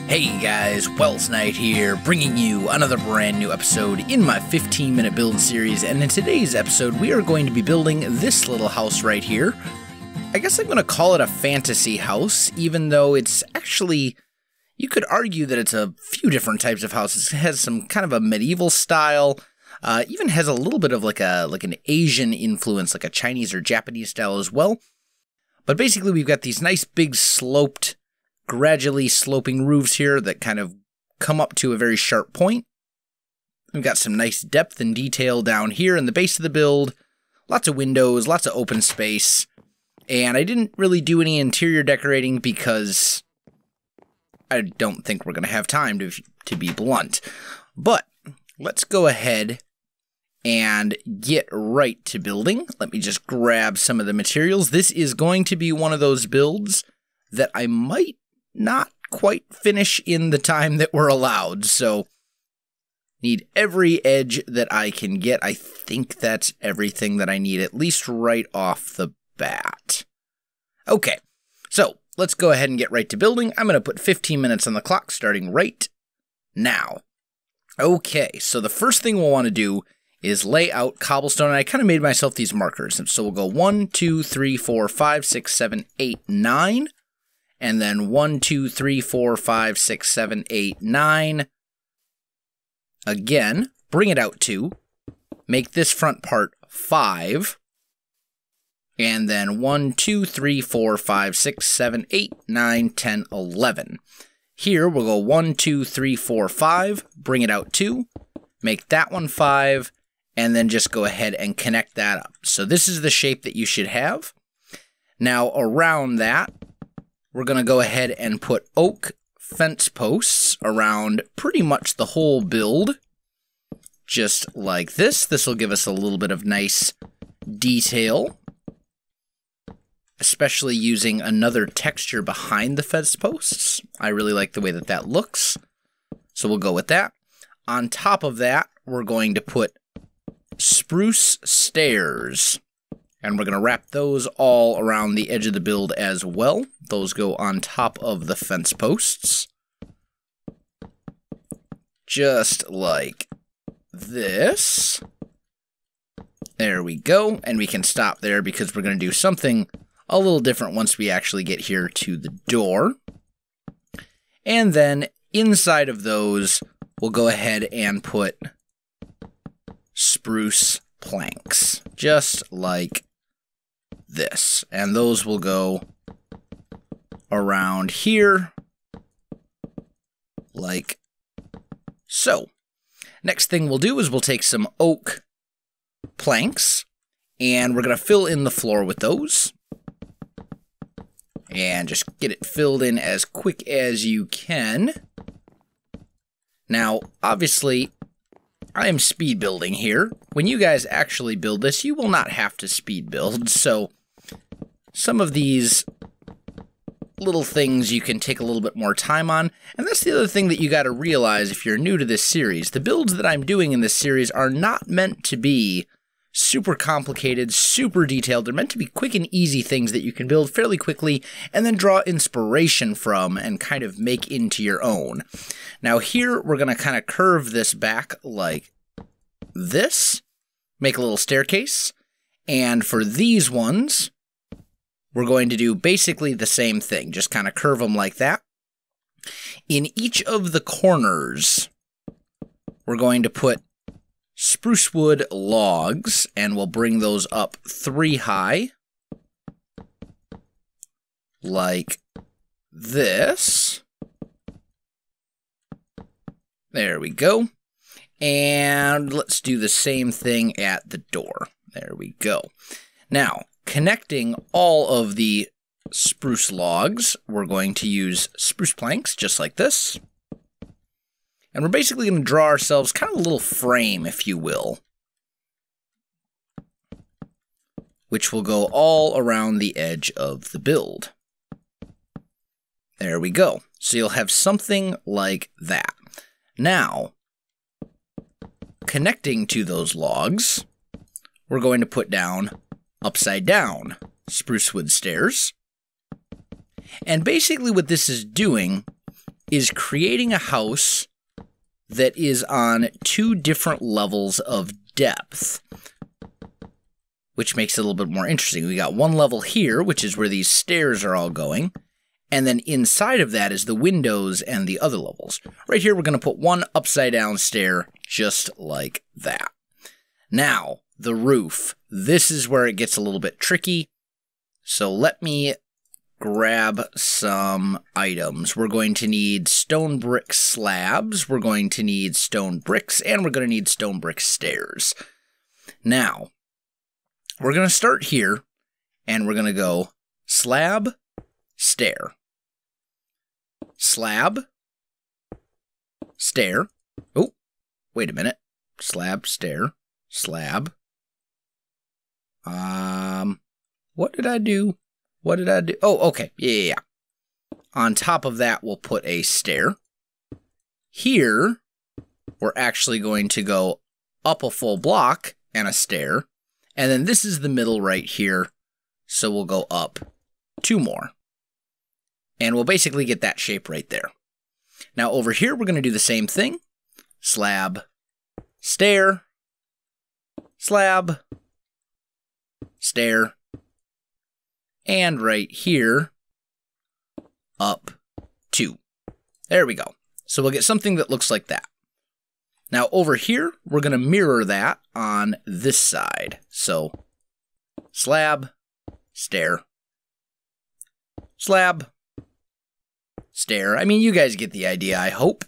Hey guys, Welsknight here, bringing you another brand new episode in my 15-minute build series, and in today's episode we are going to be building this little house right here. I guess I'm going to call it a fantasy house, even though it's actually, you could argue that it's a few different types of houses. It has some kind of a medieval style, even has a little bit of like an Asian influence, like a Chinese or Japanese style as well. But basically we've got these nice big sloped, gradually sloping roofs here that kind of come up to a very sharp point. We've got some nice depth and detail down here in the base of the build. Lots of windows, lots of open space. And I didn't really do any interior decorating because I don't think we're going to have time to be blunt. But let's go ahead and get right to building. Let me just grab some of the materials. This is going to be one of those builds that I might not quite finish in the time that we're allowed, so need every edge that I can get. I think that's everything that I need, at least right off the bat. Okay, so let's go ahead and get right to building. I'm going to put 15 minutes on the clock starting right now. Okay, so the first thing we'll want to do is lay out cobblestone, and I kind of made myself these markers. So we'll go 1, 2, 3, 4, 5, 6, 7, 8, 9. And then 1, 2, 3, 4, 5, 6, 7, 8, 9. Again, bring it out 2. Make this front part 5. And then 1, 2, 3, 4, 5, 6, 7, 8, 9, 10, 11. Here we'll go 1, 2, 3, 4, 5. Bring it out 2. Make that one 5. And then just go ahead and connect that up. So this is the shape that you should have. Now around that, we're going to go ahead and put oak fence posts around pretty much the whole build, just like this. This will give us a little bit of nice detail, especially using another texture behind the fence posts. I really like the way that that looks, so we'll go with that. On top of that, we're going to put spruce stairs. And we're going to wrap those all around the edge of the build as well. Those go on top of the fence posts. Just like this. There we go. And we can stop there because we're going to do something a little different once we actually get here to the door. And then inside of those, we'll go ahead and put spruce planks. Just like this, and those will go around here like so. Next thing we'll do is we'll take some oak planks and we're going to fill in the floor with those and just get it filled in as quick as you can. Now obviously I am speed building here. When you guys actually build this, you will not have to speed build, so some of these little things you can take a little bit more time on, and that's the other thing that you got to realize if you're new to this series. The builds that I'm doing in this series are not meant to be super complicated, super detailed. They're meant to be quick and easy things that you can build fairly quickly and then draw inspiration from and kind of make into your own. Now here we're going to kind of curve this back like this, make a little staircase, and for these ones we're going to do basically the same thing, just kind of curve them like that. In each of the corners we're going to put spruce wood logs, and we'll bring those up 3 high, like this. There we go. And let's do the same thing at the door. There we go. Now, connecting all of the spruce logs, we're going to use spruce planks, just like this. And we're basically going to draw ourselves kind of a little frame, if you will, which will go all around the edge of the build. There we go. So you'll have something like that. Now, connecting to those logs, we're going to put down upside down spruce wood stairs. And basically what this is doing is creating a house that is on 2 different levels of depth, which makes it a little bit more interesting. We got 1 level here, which is where these stairs are all going, and then inside of that is the windows and the other levels. Right here, we're going to put 1 upside down stair, just like that. Now, the roof. This is where it gets a little bit tricky, so let me grab some items. We're going to need stone brick slabs, we're going to need stone bricks, and we're going to need stone brick stairs. Now, we're going to start here, and we're going to go slab, stair. Slab, stair. Oh, wait a minute. Slab, stair, slab. What did I do? What did I do? Oh, okay. Yeah. On top of that, we'll put a stair. Here, we're actually going to go up a full block and a stair. And then this is the middle right here. So we'll go up 2 more. And we'll basically get that shape right there. Now over here, we're going to do the same thing. Slab, stair, slab, stair. And right here, up 2. There we go. So we'll get something that looks like that. Now over here, we're going to mirror that on this side. So slab, stair, slab, stair. I mean, you guys get the idea, I hope.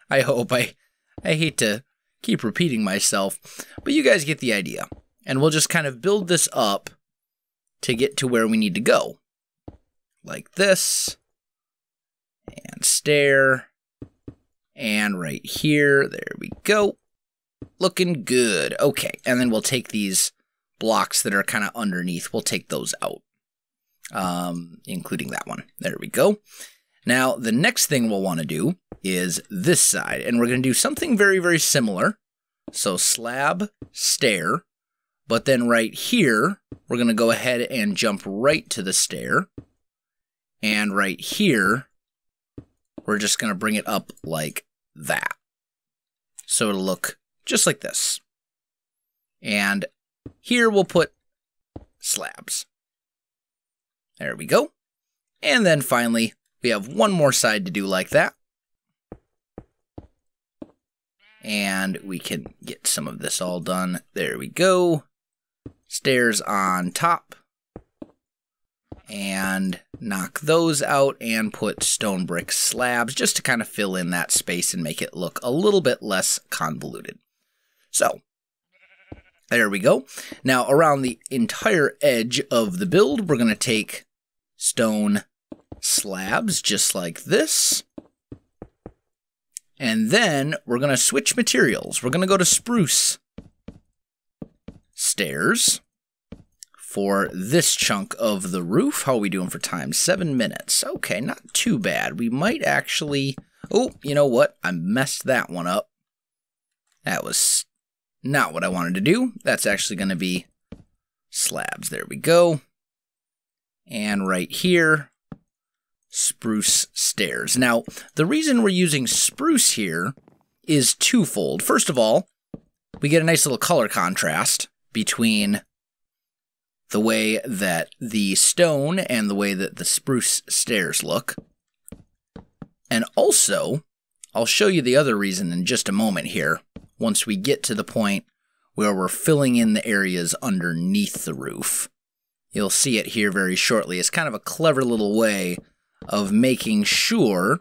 I hope. I hate to keep repeating myself, but you guys get the idea. And we'll just kind of build this up to get to where we need to go. Like this, and stair, and right here, there we go. Looking good. Okay, and then we'll take these blocks that are kind of underneath, we'll take those out, including that one. There we go. Now, the next thing we'll want to do is this side, and we're going to do something very, very similar. So slab, stair, but then right here, we're going to go ahead and jump right to the stair. And right here, we're just going to bring it up like that. So it'll look just like this. And here we'll put slabs. There we go. And then finally, we have 1 more side to do like that. And we can get some of this all done. There we go. Stairs on top. And knock those out and put stone brick slabs just to kind of fill in that space and make it look a little bit less convoluted. So, there we go. Now, around the entire edge of the build, we're going to take stone slabs just like this. And then we're going to switch materials. We're going to go to spruce stairs for this chunk of the roof. How are we doing for time? 7 minutes. Okay, not too bad. We might actually... Oh, you know what? I messed that one up. That was not what I wanted to do. That's actually going to be slabs. There we go. And right here, spruce stairs. Now, the reason we're using spruce here is twofold. First of all, we get a nice little color contrast between the way that the stone and the way that the spruce stairs look. And also, I'll show you the other reason in just a moment here, once we get to the point where we're filling in the areas underneath the roof. You'll see it here very shortly. It's kind of a clever little way of making sure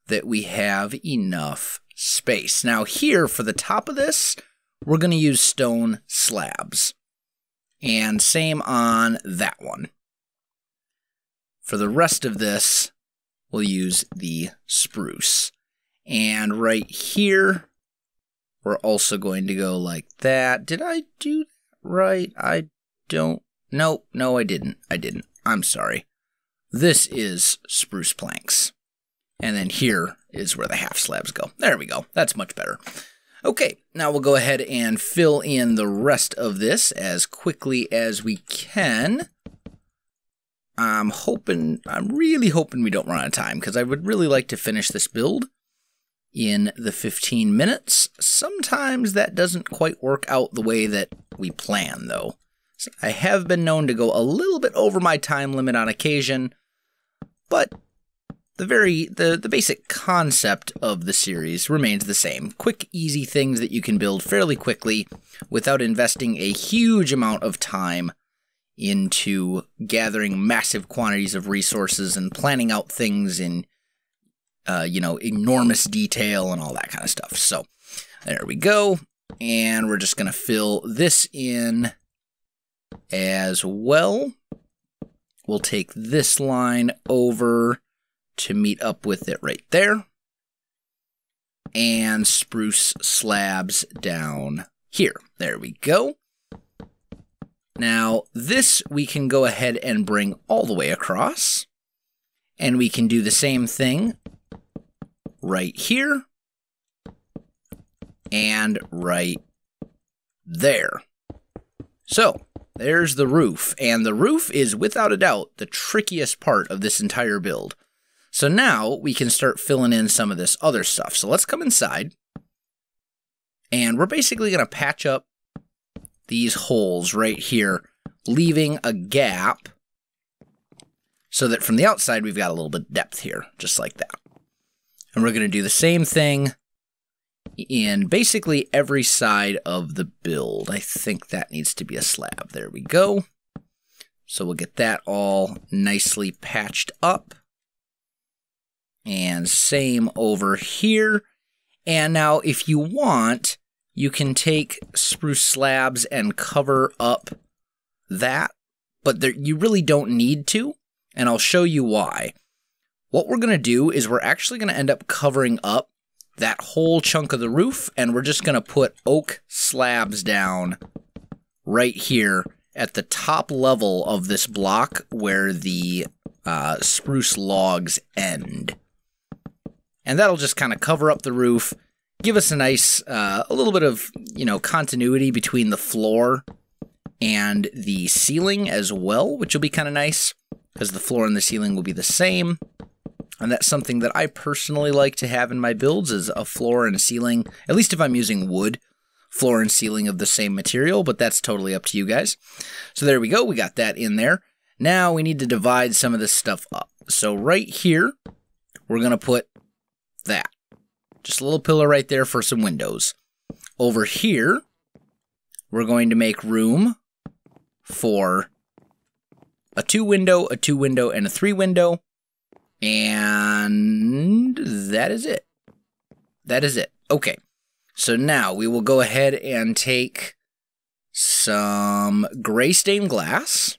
that we have enough space. Now here, for the top of this, we're going to use stone slabs. And same on that one. For the rest of this, we'll use the spruce. And right here, we're also going to go like that. Did I do that right? I don't... No, I didn't. I'm sorry. This is spruce planks. And then here is where the half slabs go. There we go. That's much better. Okay, now we'll go ahead and fill in the rest of this as quickly as we can. I'm really hoping we don't run out of time, because I would really like to finish this build in the 15 minutes. Sometimes that doesn't quite work out the way that we plan, though. So I have been known to go a little bit over my time limit on occasion, but the basic concept of the series remains the same. Quick, easy things that you can build fairly quickly without investing a huge amount of time into gathering massive quantities of resources and planning out things in, enormous detail and all that kind of stuff. So there we go. And we're just going to fill this in as well. We'll take this line over to meet up with it right there, and spruce slabs down here. There we go. Now, this we can go ahead and bring all the way across, and we can do the same thing right here and right there. So, there's the roof, and the roof is without a doubt the trickiest part of this entire build. So now we can start filling in some of this other stuff. So let's come inside, and we're basically going to patch up these holes right here, leaving a gap so that from the outside we've got a little bit of depth here, just like that. And we're going to do the same thing in basically every side of the build. I think that needs to be a slab. There we go. So we'll get that all nicely patched up. And same over here. And now if you want, you can take spruce slabs and cover up that, but you really don't need to, and I'll show you why. What we're going to do is we're actually going to end up covering up that whole chunk of the roof, and we're just going to put oak slabs down right here at the top level of this block where the spruce logs end. And that'll just kind of cover up the roof, give us a nice, a little bit of, continuity between the floor and the ceiling as well, which will be kind of nice, because the floor and the ceiling will be the same. And that's something that I personally like to have in my builds, is a floor and a ceiling, at least if I'm using wood, floor and ceiling of the same material, but that's totally up to you guys. So there we go, we got that in there. Now we need to divide some of this stuff up. So right here, we're going to put that. Just a little pillar right there for some windows. Over here, we're going to make room for a 2-window, a 2-window, and a 3-window. And that is it. That is it. Okay. So now we will go ahead and take some gray stained glass.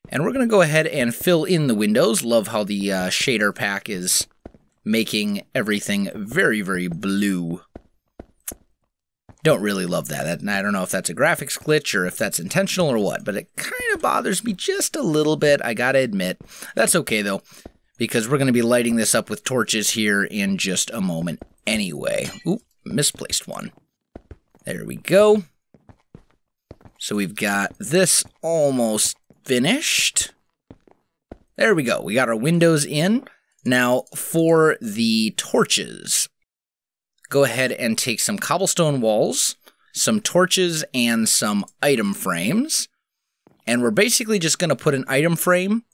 And we're going to go ahead and fill in the windows. Love how the Shaderpack is making everything very, very blue. Don't really love that. I don't know if that's a graphics glitch or if that's intentional or what, but it kind of bothers me just a little bit, I gotta admit. That's okay, though, because we're going to be lighting this up with torches here in just a moment anyway. Oop, misplaced one. There we go. So we've got this almost finished. There we go. We got our windows in. Now, for the torches, go ahead and take some cobblestone walls, some torches, and some item frames. And we're basically just going to put an item frame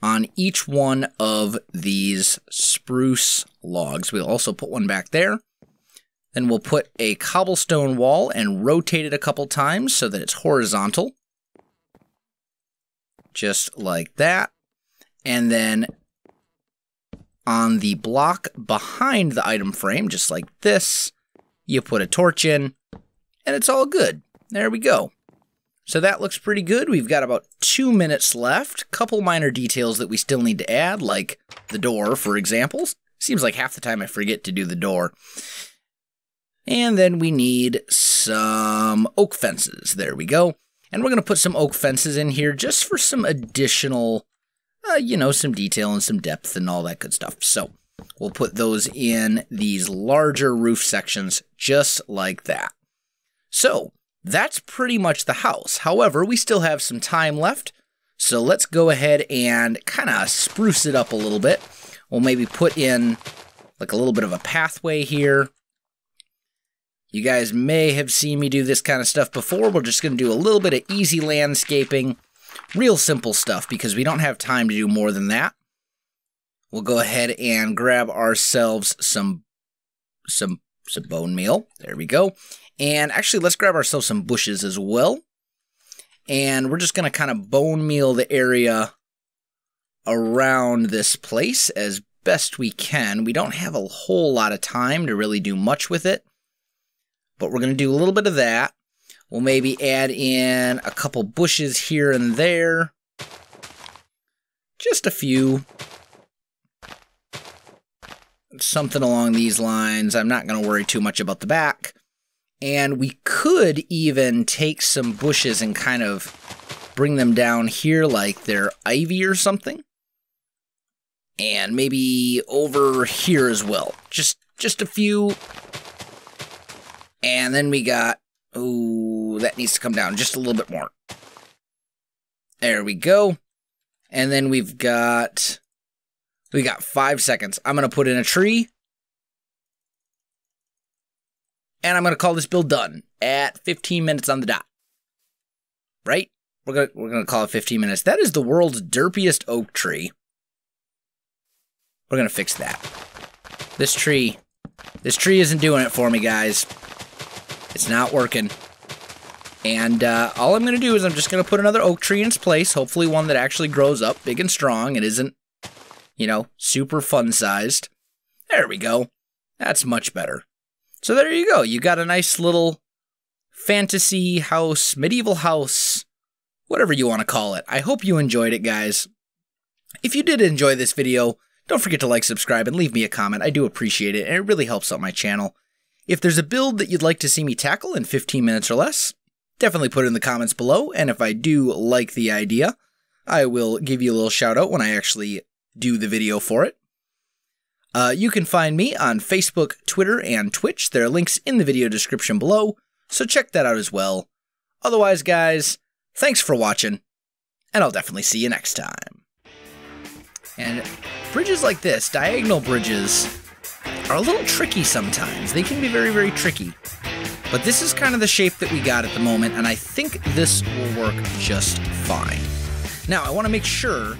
on each one of these spruce logs. We'll also put one back there. Then we'll put a cobblestone wall and rotate it a couple times so that it's horizontal. Just like that. And then on the block behind the item frame, just like this, you put a torch in, and it's all good. There we go. So that looks pretty good. We've got about 2 minutes left. Couple minor details that we still need to add, like the door, for example. Seems like half the time I forget to do the door. And then we need some oak fences. There we go. And we're going to put some oak fences in here just for some additional some detail and some depth and all that good stuff. So we'll put those in these larger roof sections just like that. So that's pretty much the house. However, we still have some time left. So let's go ahead and kind of spruce it up a little bit. We'll maybe put in like a little bit of a pathway here. You guys may have seen me do this kind of stuff before. We're just going to do a little bit of easy landscaping. Real simple stuff because we don't have time to do more than that. We'll go ahead and grab ourselves some bone meal. There we go. And actually, let's grab ourselves some bushes as well. And we're just going to kind of bone meal the area around this place as best we can. We don't have a whole lot of time to really do much with it, but we're going to do a little bit of that. We'll maybe add in a couple bushes here and there. Just a few. Something along these lines. I'm not going to worry too much about the back. And we could even take some bushes and kind of bring them down here like they're ivy or something. And maybe over here as well. Just a few. And then we got, ooh, that needs to come down just a little bit more. There we go. And then we got 5 seconds. I'm going to put in a tree. And I'm going to call this build done at 15 minutes on the dot. Right? We're going to call it 15 minutes. That is the world's derpiest oak tree. We're going to fix that. This tree isn't doing it for me, guys. It's not working. And all I'm going to do is I'm just going to put another oak tree in its place. Hopefully one that actually grows up big and strong. It isn't, you know, super fun-sized. There we go. That's much better. So there you go. You got a nice little fantasy house, medieval house, whatever you want to call it. I hope you enjoyed it, guys. If you did enjoy this video, don't forget to like, subscribe, and leave me a comment. I do appreciate it, and it really helps out my channel. If there's a build that you'd like to see me tackle in 15 minutes or less, definitely put it in the comments below, and if I do like the idea, I will give you a little shout out when I actually do the video for it. You can find me on Facebook, Twitter, and Twitch. There are links in the video description below, so check that out as well. Otherwise, guys, thanks for watching, and I'll definitely see you next time. And bridges like this, diagonal bridges, are a little tricky sometimes. They can be very, very tricky. But this is kind of the shape that we got at the moment, and I think this will work just fine. Now, I want to make sure